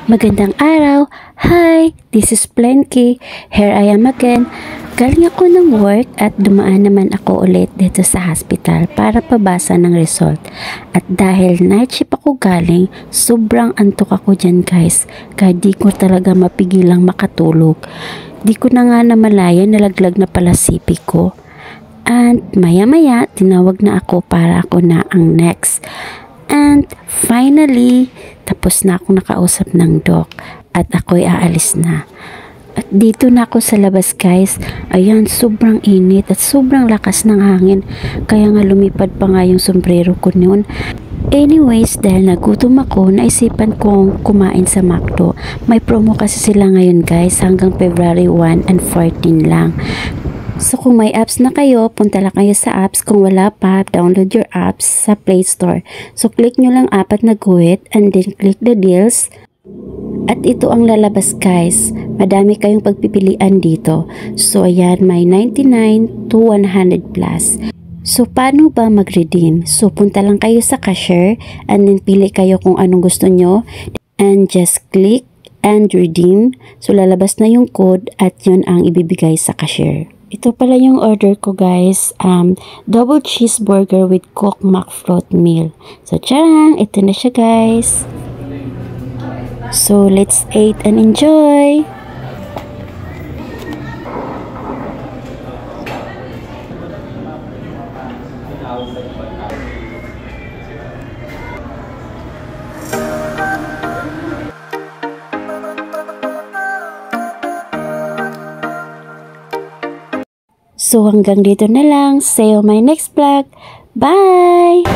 Magandang araw! Hi! This is Plenky. Here I am again. Galing ako ng work at dumaan naman ako ulit dito sa hospital para pabasa ng result. At dahil night shift ako galing, sobrang antok ako dyan guys. Kaya di ko talaga mapigilang makatulog. Di ko na nga namalayan, nalaglag na pala sipi ko. And maya-maya, tinawag na ako para ako na ang next. And finally, tapos na akong nakausap ng doc at ako'y aalis na. At dito na ako sa labas guys. Ayan, sobrang init at sobrang lakas ng hangin. Kaya nga lumipad pa nga yung sombrero ko noon. Anyways, dahil nagutom ako, naisipan kong kumain sa McDo. May promo kasi sila ngayon guys, hanggang February 1 and 14 lang. So kung may apps na kayo, punta lang kayo sa apps. Kung wala pa, download your apps sa Play Store. So click nyo lang apat na guhit and then click the deals. At ito ang lalabas guys. Madami kayong pagpipilian dito. So ayan, may 99 to 100 plus. So paano ba mag-redeem? So punta lang kayo sa cashier and then pili kayo kung anong gusto nyo. And just click and redeem. So lalabas na yung code at yun ang ibibigay sa cashier. Ito pala yung order ko guys, double cheeseburger with Coke McFloat meal. So charang, ito na siya guys. So let's eat and enjoy! So hanggang dito na lang. See you on my next vlog. Bye!